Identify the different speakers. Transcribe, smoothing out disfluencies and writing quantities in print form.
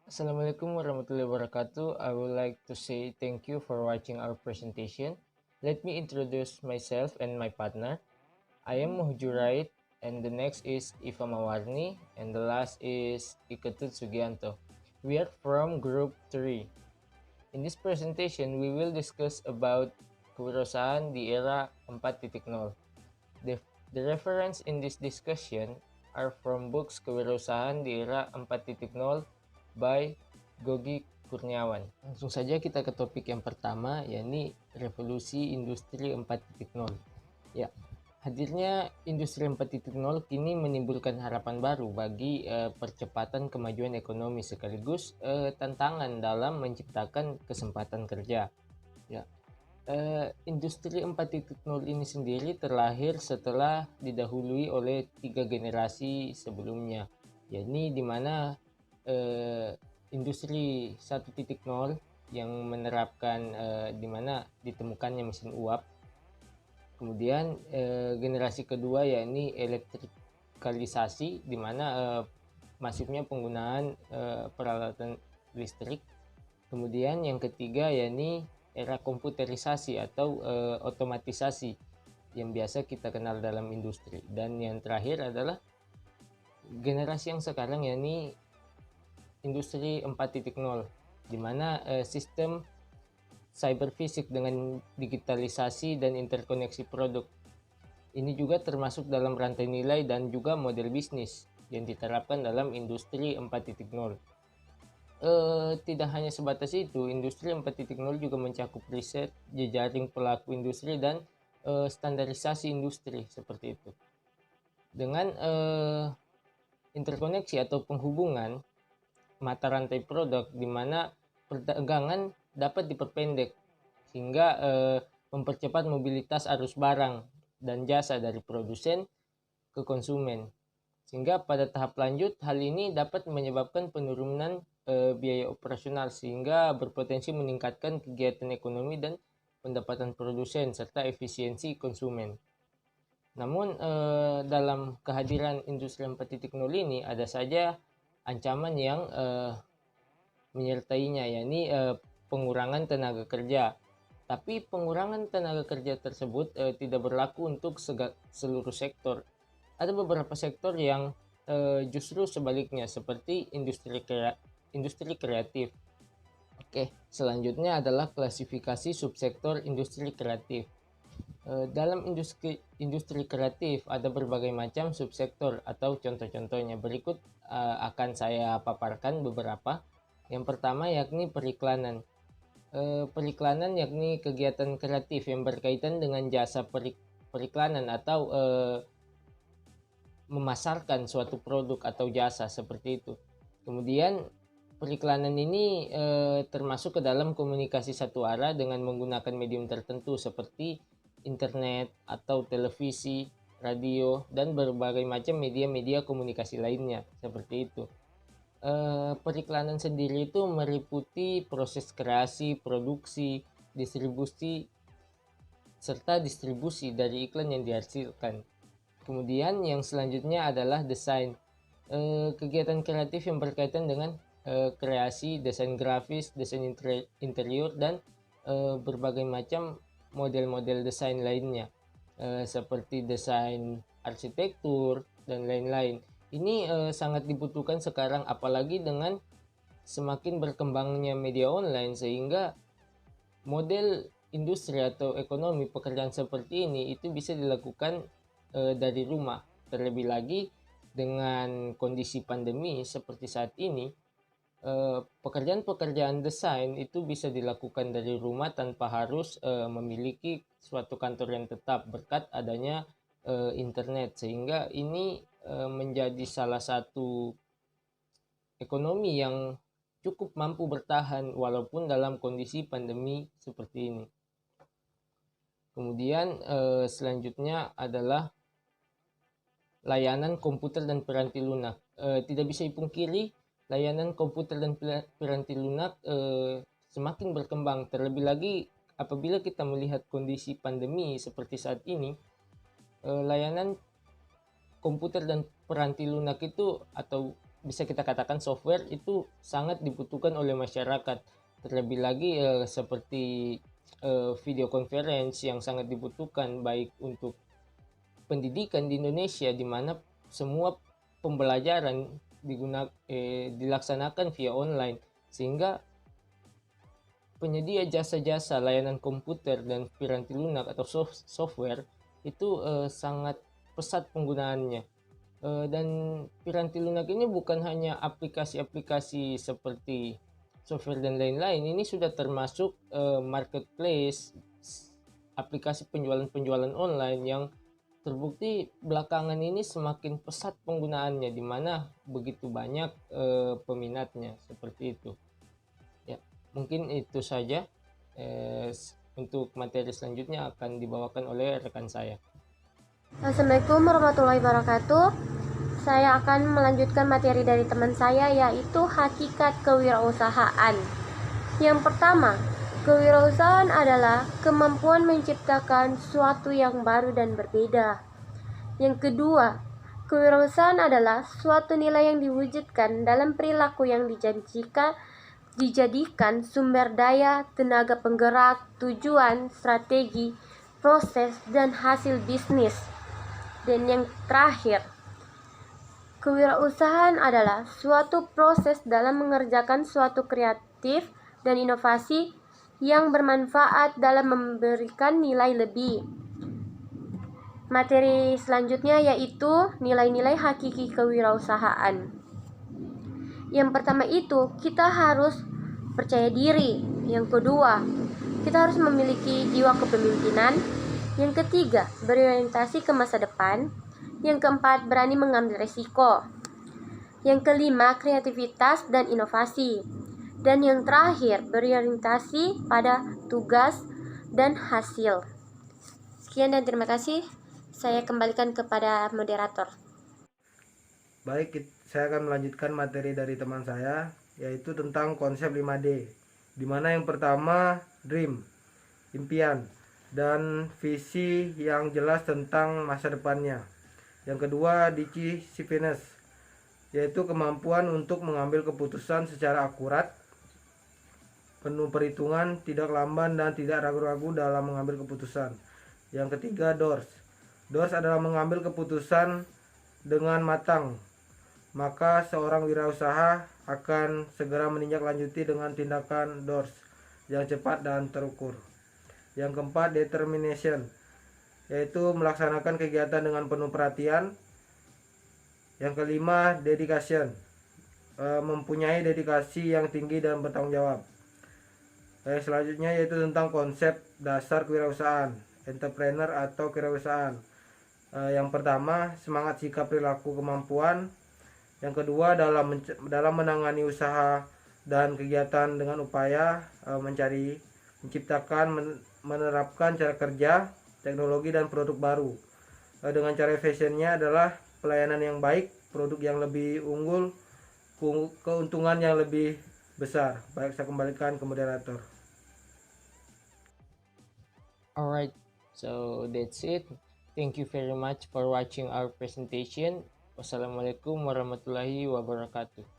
Speaker 1: Assalamualaikum warahmatullahi wabarakatuh. I would like to say thank you for watching our presentation. Let me introduce myself and my partner. I am Muhjurait, and the next is Iva Mawarni, and the last is Iketut Sugianto. We are from Group 3. In this presentation, we will discuss about kewirausahaan di era 4.0. The, the reference in this discussion are from books Kewirausahaan di Era 4.0 by Gogi Kurniawan. Langsung saja kita ke topik yang pertama, yakni revolusi industri 4.0. Ya, hadirnya industri 4.0 kini menimbulkan harapan baru bagi percepatan kemajuan ekonomi sekaligus tantangan dalam menciptakan kesempatan kerja. Ya, industri 4.0 ini sendiri terlahir setelah didahului oleh 3 generasi sebelumnya, yakni di mana industri 1.0 yang menerapkan di mana ditemukannya mesin uap. Kemudian generasi kedua yakni elektrikalisasi, di mana masifnya penggunaan peralatan listrik. Kemudian yang ketiga yakni era komputerisasi atau otomatisasi yang biasa kita kenal dalam industri. Dan yang terakhir adalah generasi yang sekarang, yakni industri 4.0, di mana sistem cyber fisik dengan digitalisasi dan interkoneksi produk. Ini juga termasuk dalam rantai nilai dan juga model bisnis yang diterapkan dalam industri 4.0. Tidak hanya sebatas itu, industri 4.0 juga mencakup riset, jejaring pelaku industri, dan standarisasi industri seperti itu. Dengan interkoneksi atau penghubungan mata rantai produk, di mana perdagangan dapat diperpendek sehingga mempercepat mobilitas arus barang dan jasa dari produsen ke konsumen. Sehingga pada tahap lanjut, hal ini dapat menyebabkan penurunan biaya operasional sehingga berpotensi meningkatkan kegiatan ekonomi dan pendapatan produsen serta efisiensi konsumen. Namun dalam kehadiran industri 4.0 ini ada saja ancaman yang menyertainya, yakni pengurangan tenaga kerja. Tapi pengurangan tenaga kerja tersebut tidak berlaku untuk seluruh sektor. Ada beberapa sektor yang justru sebaliknya, seperti industri kreatif. Oke, selanjutnya adalah klasifikasi subsektor industri kreatif. Dalam industri kreatif ada berbagai macam subsektor atau contoh-contohnya. Berikut akan saya paparkan beberapa. Yang pertama yakni periklanan. Periklanan yakni kegiatan kreatif yang berkaitan dengan jasa periklanan atau memasarkan suatu produk atau jasa seperti itu. Kemudian periklanan ini termasuk ke dalam komunikasi satu arah dengan menggunakan medium tertentu seperti internet atau televisi, radio, dan berbagai macam media-media komunikasi lainnya seperti itu. Periklanan sendiri itu meliputi proses kreasi, produksi, distribusi, serta distribusi dari iklan yang dihasilkan. Kemudian yang selanjutnya adalah desain. Kegiatan kreatif yang berkaitan dengan kreasi, desain grafis, desain interior, dan berbagai macam model-model desain lainnya, seperti desain arsitektur dan lain-lain. Ini sangat dibutuhkan sekarang, apalagi dengan semakin berkembangnya media online, sehingga model industri atau ekonomi pekerjaan seperti ini itu bisa dilakukan dari rumah. Terlebih lagi dengan kondisi pandemi seperti saat ini, pekerjaan-pekerjaan desain itu bisa dilakukan dari rumah tanpa harus memiliki suatu kantor yang tetap berkat adanya internet, sehingga ini menjadi salah satu ekonomi yang cukup mampu bertahan walaupun dalam kondisi pandemi seperti ini. Kemudian selanjutnya adalah layanan komputer dan piranti lunak. Tidak bisa dipungkiri, layanan komputer dan piranti lunak semakin berkembang. Terlebih lagi apabila kita melihat kondisi pandemi seperti saat ini, layanan komputer dan piranti lunak itu atau bisa kita katakan software itu sangat dibutuhkan oleh masyarakat. Terlebih lagi seperti video conference yang sangat dibutuhkan baik untuk pendidikan di Indonesia, di mana semua pembelajaran dilaksanakan via online, sehingga penyedia jasa-jasa layanan komputer dan piranti lunak atau software itu sangat pesat penggunaannya. Dan piranti lunak ini bukan hanya aplikasi-aplikasi seperti software dan lain-lain, ini sudah termasuk marketplace, aplikasi penjualan-penjualan online yang terbukti belakangan ini semakin pesat penggunaannya, di mana begitu banyak peminatnya seperti itu. Ya, mungkin itu saja. Untuk materi selanjutnya akan dibawakan oleh rekan saya.
Speaker 2: Assalamualaikum warahmatullahi wabarakatuh. Saya akan melanjutkan materi dari teman saya, yaitu hakikat kewirausahaan. Yang pertama, kewirausahaan adalah kemampuan menciptakan sesuatu yang baru dan berbeda. Yang kedua, kewirausahaan adalah suatu nilai yang diwujudkan dalam perilaku yang dijadikan sumber daya, tenaga penggerak, tujuan, strategi, proses, dan hasil bisnis. Dan yang terakhir, kewirausahaan adalah suatu proses dalam mengerjakan suatu kreatif dan inovasi yang bermanfaat dalam memberikan nilai lebih. Materi selanjutnya yaitu nilai-nilai hakiki kewirausahaan. Yang pertama itu, kita harus percaya diri. Yang kedua, kita harus memiliki jiwa kepemimpinan. Yang ketiga, berorientasi ke masa depan. Yang keempat, berani mengambil resiko. Yang kelima, kreativitas dan inovasi. Dan yang terakhir, berorientasi pada tugas dan hasil. Sekian dan terima kasih. Saya kembalikan kepada moderator.
Speaker 3: Baik, saya akan melanjutkan materi dari teman saya, yaitu tentang konsep 5D, di mana yang pertama dream, impian, dan visi yang jelas tentang masa depannya. Yang kedua decisiveness, yaitu kemampuan untuk mengambil keputusan secara akurat, penuh perhitungan, tidak lamban, dan tidak ragu-ragu dalam mengambil keputusan. Yang ketiga doors adalah mengambil keputusan dengan matang, maka seorang wirausaha akan segera menindaklanjuti dengan tindakan doors yang cepat dan terukur. Yang keempat, determination, yaitu melaksanakan kegiatan dengan penuh perhatian. Yang kelima, dedication, mempunyai dedikasi yang tinggi dan bertanggung jawab. Selanjutnya yaitu tentang konsep dasar kewirausahaan, entrepreneur atau kewirausahaan. Yang pertama, semangat, sikap, perilaku, kemampuan. Yang kedua, dalam menangani usaha dan kegiatan dengan upaya menciptakan, menerapkan cara kerja, teknologi, dan produk baru. Dengan cara efisiennya adalah pelayanan yang baik, produk yang lebih unggul, keuntungan yang lebih besar. Baik, saya kembalikan ke moderator.
Speaker 1: Alright, so that's it. Thank you very much for watching our presentation. Wassalamualaikum warahmatullahi wabarakatuh.